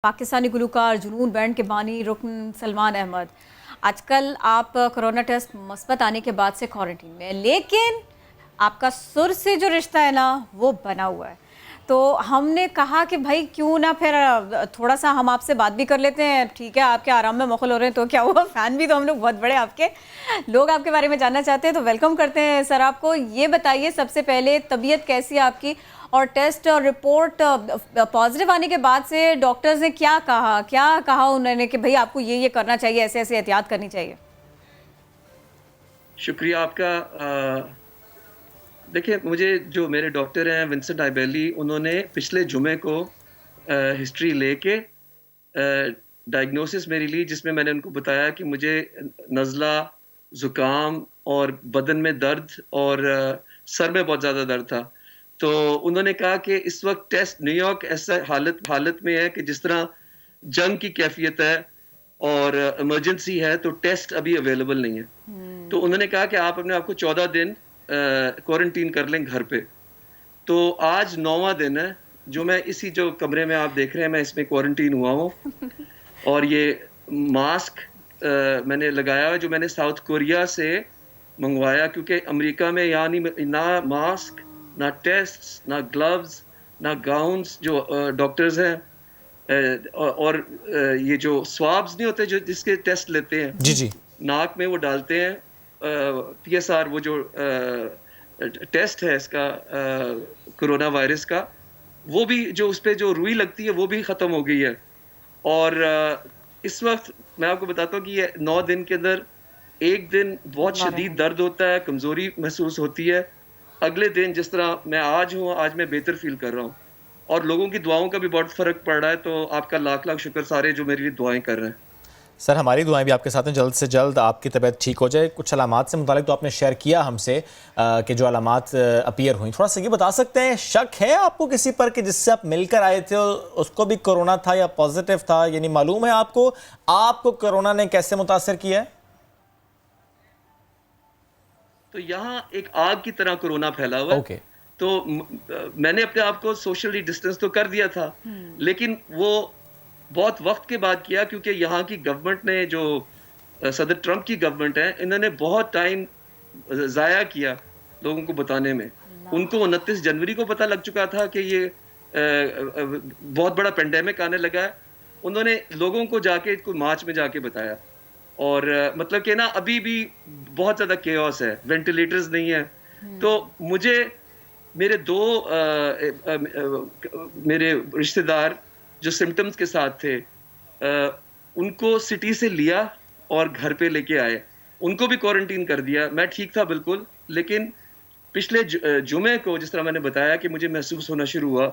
पाकिस्तानी गुलूकार जुनून बैंड के बानी रुकन सलमान अहमद आजकल आप कोरोना टेस्ट मुस्बत आने के बाद से क्वारंटीन में, लेकिन आपका सुर से जो रिश्ता है ना वो बना हुआ है। तो हमने कहा कि भाई क्यों ना फिर थोड़ा सा हम आपसे बात भी कर लेते हैं। ठीक है, आपके आराम में मखल हो रहे हैं तो क्या हुआ, फ़ैन भी तो हम लोग बहुत बड़े आपके, लोग आपके बारे में जानना चाहते हैं, तो वेलकम करते हैं सर आपको। ये बताइए सबसे पहले तबीयत कैसी है आपकी, और टेस्ट और रिपोर्ट पॉजिटिव आने के बाद से डॉक्टर्स ने क्या कहा उन्होंने कि भाई आपको ये करना चाहिए, ऐसे ऐसे एहतियात करनी चाहिए? शुक्रिया आपका। देखिए, मुझे जो मेरे डॉक्टर हैं विंसेंट आइबेली, उन्होंने पिछले जुमे को हिस्ट्री लेके डायग्नोसिस मेरी ली, जिसमें मैंने उनको बताया कि मुझे नज़ला, ज़ुकाम और बदन में दर्द और सर में बहुत ज़्यादा दर्द था। तो उन्होंने कहा कि इस वक्त टेस्ट न्यूयॉर्क ऐसा हालत में है कि जिस तरह जंग की कैफियत है और इमरजेंसी है, तो टेस्ट अभी अवेलेबल नहीं है। तो उन्होंने कहा कि आप अपने आप को 14 दिन क्वारंटीन कर लें घर पे। तो आज 9वां दिन है जो मैं इसी जो कमरे में आप देख रहे हैं, मैं इसमें क्वारंटीन हुआ हूँ। और ये मास्क मैंने लगाया है जो मैंने साउथ कोरिया से मंगवाया, क्योंकि अमेरिका में यहाँ नहीं, ना मास्क, ना टेस्ट, ना ग्लव्स, ना गाउन्स जो डॉक्टर्स हैं, और ये जो स्वाब्स नहीं होते जो जिसके टेस्ट लेते हैं, जी जी, नाक में वो डालते हैं पीएसआर, वो जो टेस्ट है इसका कोरोना वायरस का, वो भी जो उस पर जो रुई लगती है वो भी ख़त्म हो गई है। और इस वक्त मैं आपको बताता हूँ कि ये 9 दिन के अंदर एक दिन बहुत शदीद दर्द होता है, कमज़ोरी महसूस होती है। अगले दिन जिस तरह मैं आज हूँ, आज मैं बेहतर फील कर रहा हूँ, और लोगों की दुआओं का भी बहुत फ़र्क पड़ रहा है। तो आपका लाख लाख शुक्र सारे जो मेरे लिए दुआएं कर रहे हैं। सर हमारी दुआएं भी आपके साथ हैं, जल्द से जल्द आपकी तबीयत ठीक हो जाए। कुछ अलामात से मुतालिक तो आपने शेयर किया हमसे कि जो अलामात अपीयर हुई, थोड़ा सा ये बता सकते हैं, शक है आपको किसी पर कि जिससे आप मिलकर आए थे उसको भी कोरोना था या पॉजिटिव था, यानी मालूम है आपको कोरोना ने कैसे मुतासर किया है? तो यहाँ एक आग की तरह कोरोना फैला हुआ है। ओके। तो मैंने अपने आप को सोशली डिस्टेंस तो कर दिया था, लेकिन वो बहुत वक्त के बाद किया, क्योंकि यहाँ की गवर्नमेंट ने, जो सदर ट्रंप की गवर्नमेंट है, इन्होंने बहुत टाइम ज़ाया किया लोगों को बताने में। उनको 29 जनवरी को पता लग चुका था कि ये बहुत बड़ा पेंडेमिक आने लगा है। उन्होंने लोगों को जाके मार्च में जाके बताया, और मतलब कि ना अभी भी बहुत ज़्यादा केओस है, वेंटिलेटर्स नहीं है। तो मुझे मेरे दो मेरे रिश्तेदार जो सिम्टम्स के साथ थे, उनको सिटी से लिया और घर पे लेके आए, उनको भी क्वारंटीन कर दिया। मैं ठीक था बिल्कुल, लेकिन पिछले जुमे को जिस तरह मैंने बताया कि मुझे महसूस होना शुरू हुआ,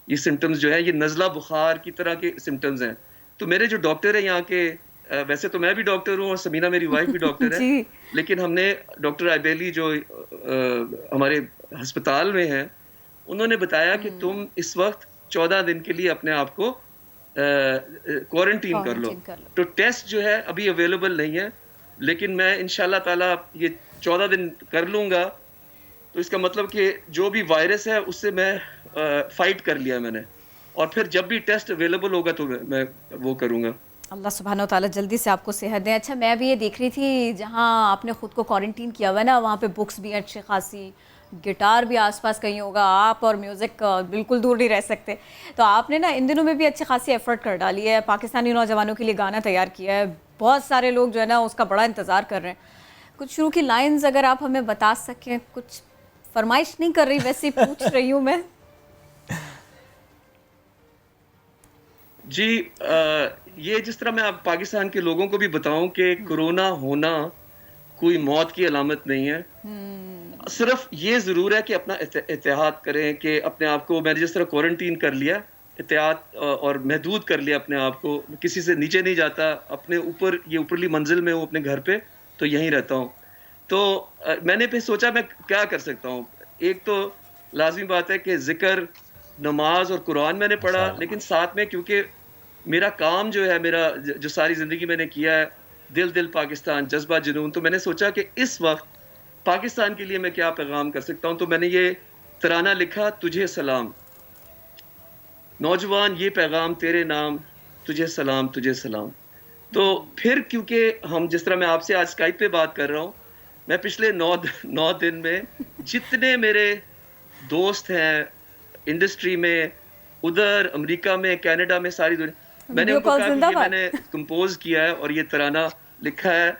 ये सिम्टम्स जो है ये नज़ला बुखार की तरह के सिम्टम्स हैं। तो मेरे जो डॉक्टर है यहाँ के, वैसे तो मैं भी डॉक्टर हूँ और समीना मेरी वाइफ भी डॉक्टर है, लेकिन हमने डॉक्टर आइबेली जो हमारे अस्पताल में हैं, उन्होंने बताया कि तुम इस वक्त 14 दिन के लिए अपने आप को क्वारंटीन कर लो। तो टेस्ट जो है अभी अवेलेबल नहीं है, लेकिन मैं इंशाल्लाह ताला ये 14 दिन कर लूँगा। तो इसका मतलब कि जो भी वायरस है उससे मैं फाइट कर लिया मैंने, और फिर जब भी टेस्ट अवेलेबल होगा तो मैं वो करूँगा। अल्लाह सुब्हानो ताला जल्दी से आपको सेहत दें। अच्छा, मैं भी ये देख रही थी जहाँ आपने ख़ुद को क्वारंटीन किया हुआ है ना, वहाँ पे बुक्स भी हैं अच्छी खासी, गिटार भी आसपास कहीं होगा, आप और म्यूज़िक बिल्कुल दूर नहीं रह सकते। तो आपने ना इन दिनों में भी अच्छी खासी एफ़र्ट कर डाली है, पाकिस्तानी नौजवानों के लिए गाना तैयार किया है, बहुत सारे लोग जो है ना उसका बड़ा इंतज़ार कर रहे हैं। कुछ शुरू की लाइन्स अगर आप हमें बता सकें, कुछ फरमाइश नहीं कर रही, वैसे ही पूछ रही हूँ मैं। जी, ये जिस तरह मैं आप पाकिस्तान के लोगों को भी बताऊं कि कोरोना होना कोई मौत की अलामत नहीं है। सिर्फ ये ज़रूर है कि अपना एहतियात करें, कि अपने आप को, मैंने जिस तरह क्वारंटीन कर लिया, एहतियात और महदूद कर लिया अपने आप को, किसी से नीचे नहीं जाता, अपने ऊपर, ये ऊपरली मंजिल में हूँ अपने घर पे, तो यहीं रहता हूँ। तो मैंने फिर सोचा मैं क्या कर सकता हूँ। एक तो लाजमी बात है कि ज़िक्र, नमाज और कुरान मैंने पढ़ा, लेकिन साथ में क्योंकि मेरा काम जो है, मेरा जो सारी ज़िंदगी मैंने किया है, दिल दिल पाकिस्तान, जज्बा जुनून, तो मैंने सोचा कि इस वक्त पाकिस्तान के लिए मैं क्या पैगाम कर सकता हूँ। तो मैंने ये तराना लिखा, तुझे सलाम, नौजवान ये पैगाम तेरे नाम, तुझे सलाम, तुझे सलाम। तो फिर क्योंकि हम जिस तरह मैं आपसे आज स्काइप पे बात कर रहा हूँ, मैं पिछले 9 दिन में जितने मेरे दोस्त हैं इंडस्ट्री में, उधर अमेरिका में, कनाडा में, सारी दुनिया, मैंने वीडियो उनको कॉल कहा कि ये जिंदाबाद। मैंने कंपोज किया है और ये तराना लिखा है,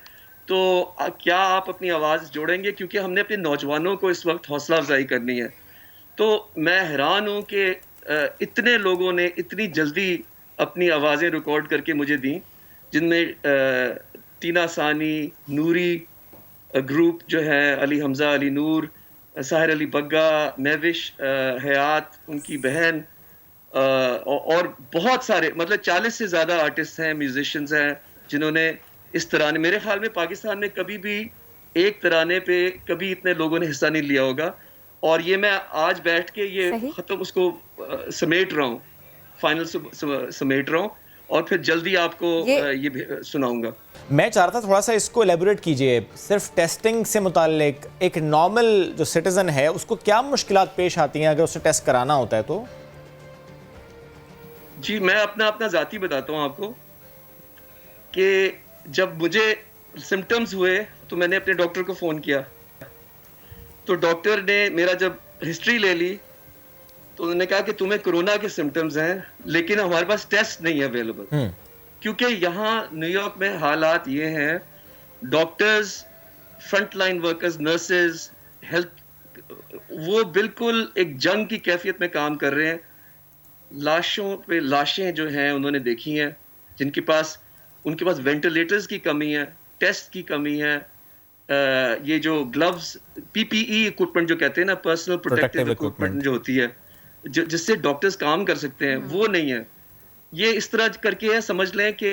तो क्या आप अपनी आवाज़ जोड़ेंगे, क्योंकि हमने अपने नौजवानों को इस वक्त हौसला अफजाई करनी है। तो मैं हैरान हूँ कि इतने लोगों ने इतनी जल्दी अपनी आवाज़ें रिकॉर्ड करके मुझे दी, जिनमें टीना सानी, नूरी ग्रुप जो है, अली हमज़ा, अली नूर, साहिर अली बग्गा, महविश हयात, उनकी बहन, और बहुत सारे, मतलब 40 से ज़्यादा आर्टिस्ट हैं, म्यूजिशियंस हैं, जिन्होंने इस तराने, मेरे ख्याल में पाकिस्तान में कभी भी एक तराने पे कभी इतने लोगों ने हिस्सा नहीं लिया होगा। और ये मैं आज बैठ के ये सही। ख़त्म उसको समेट रहा हूँ, फाइनल समेट रहा हूँ, और फिर जल्दी आपको ये सुनाऊंगा। मैं चाह रहा था थोड़ा सा इसको एलेबोरेट कीजिए, सिर्फ टेस्टिंग से मुताल्लिक एक नॉर्मल जो सिटीजन है उसको क्या मुश्किलात पेश आती हैं अगर उसे टेस्ट कराना होता है तो? जी, मैं अपना ज़ाती बताता हूँ आपको कि जब मुझे सिम्टम्स हुए तो मैंने अपने डॉक्टर को फ़ोन किया, तो डॉक्टर ने मेरा जब हिस्ट्री ले ली तो उन्होंने कहा कि तुम्हें कोरोना के सिम्टम्स हैं, लेकिन हमारे पास टेस्ट नहीं है अवेलेबल। क्योंकि यहाँ न्यूयॉर्क में हालात ये हैं, doctors, front line workers, nurses, health, वो बिल्कुल एक जंग की कैफियत में काम कर रहे हैं। लाशों पे लाशें जो हैं उन्होंने देखी हैं, जिनके पास, उनके पास वेंटिलेटर्स की कमी है, टेस्ट की कमी है, ये जो ग्लव्स, पीपीई इक्विपमेंट जो कहते हैं ना, पर्सनल प्रोटेक्टिव इक्विपमेंट जो होती है, जिससे डॉक्टर्स काम कर सकते हैं, वो नहीं है। ये इस तरह करके है, समझ लें कि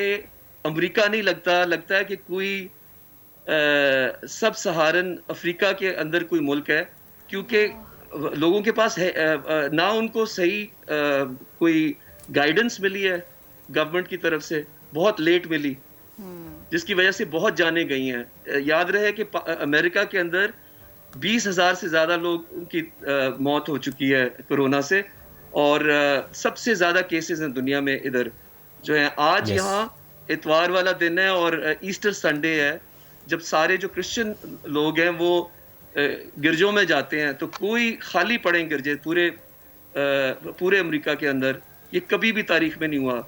अमेरिका नहीं लगता है कि कोई सब सहारन अफ्रीका के अंदर कोई मुल्क है, क्योंकि लोगों के पास है ना, उनको सही कोई गाइडेंस मिली है गवर्नमेंट की तरफ से, बहुत लेट मिली, जिसकी वजह से बहुत जानें गई हैं। याद रहे कि अमेरिका के अंदर 20,000 से ज़्यादा लोग उनकी मौत हो चुकी है कोरोना से, और सबसे ज़्यादा केसेस हैं दुनिया में इधर जो है। आज यहाँ इतवार वाला दिन है और ईस्टर संडे है, जब सारे जो क्रिश्चियन लोग हैं वो गिरजों में जाते हैं, तो कोई खाली पड़े गिरजे पूरे अमेरिका के अंदर, ये कभी भी तारीख में नहीं हुआ।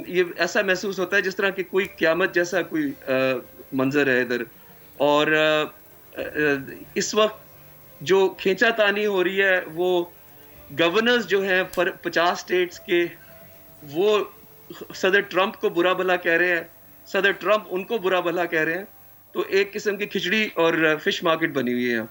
ये ऐसा महसूस होता है जिस तरह की कोई क़यामत जैसा कोई मंजर है इधर। और इस वक्त जो खींचातानी हो रही है, वो गवर्नर्स जो हैं 50 स्टेट्स के, वो सदर ट्रंप को बुरा भला कह रहे हैं, सदर ट्रंप उनको बुरा भला कह रहे हैं, तो एक किस्म की खिचड़ी और फिश मार्केट बनी हुई है।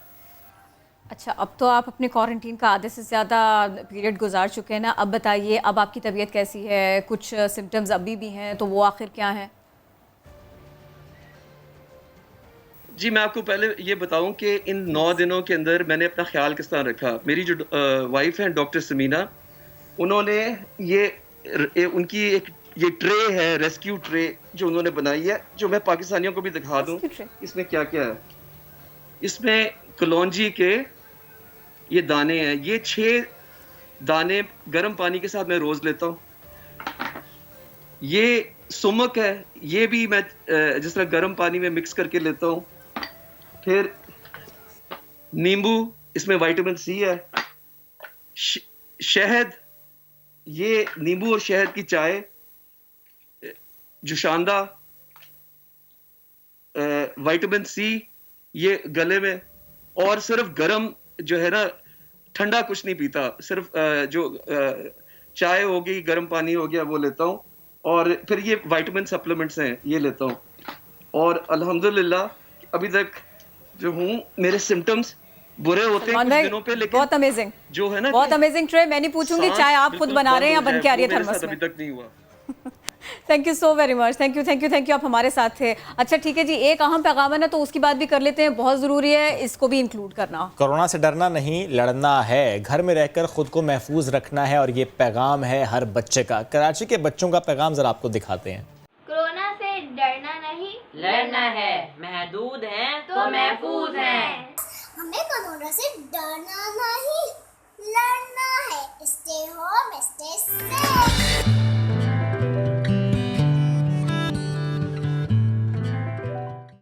अच्छा, अब तो आप अपने क्वारंटीन का आधे से ज़्यादा पीरियड गुजार चुके हैं ना, अब बताइए, अब आपकी तबीयत कैसी है? कुछ सिम्टम्स अभी भी हैं तो वो आखिर क्या है? जी, मैं आपको पहले ये बताऊं कि इन 9 दिनों के अंदर मैंने अपना ख्याल किस तरह रखा। मेरी जो वाइफ है डॉक्टर समीना, उन्होंने उनकी एक ये ट्रे है, रेस्क्यू ट्रे जो उन्होंने बनाई है, जो मैं पाकिस्तानियों को भी दिखा दूं। इसमें क्या क्या है? इसमें कलौंजी के ये दाने हैं, ये 6 दाने गर्म पानी के साथ मैं रोज लेता हूँ। ये सुमक है, ये भी मैं जिस तरह गर्म पानी में मिक्स करके लेता हूँ। फिर नींबू, इसमें विटामिन सी है। शहद, ये नींबू और शहद की चाय, जुशांदा, विटामिन सी ये गले में, और सिर्फ गर्म जो है ना, ठंडा कुछ नहीं पीता, सिर्फ जो चाय होगी, गर्म पानी हो गया, वो लेता हूँ। और फिर ये विटामिन सप्लीमेंट्स हैं, ये लेता हूँ। और अल्हम्दुलिल्लाह अभी तक जो हूँ, मेरे सिम्टम्स बुरे होते हैं कुछ दिनों पे, लेकिन बहुत अमेजिंग जो है ना, बहुत अमेजिंग ट्रे। मैं नहीं पूछूंगी चाय आप खुद बना रहे हैं या बन के आ रही है थर्मस में? अभी तक नहीं हुआ। Thank you so very much, thank you, आप हमारे साथ थे। अच्छा ठीक है जी, एक अहम पैगाम है ना, तो उसकी बात भी कर लेते हैं, बहुत ज़रूरी है, इसको भी इंक्लूड करना। कोरोना से डरना नहीं, लड़ना है। घर में रहकर खुद को महफूज रखना है, और ये पैगाम है हर बच्चे का। कराची के बच्चों का पैगाम जरा आपको दिखाते हैं। कोरोना से डरना नहीं, लड़ना है। महदूद हैं तो महफूज हैं। हमें कोरोना से डरना नहीं, लड़ना है। Stay home, stay safe.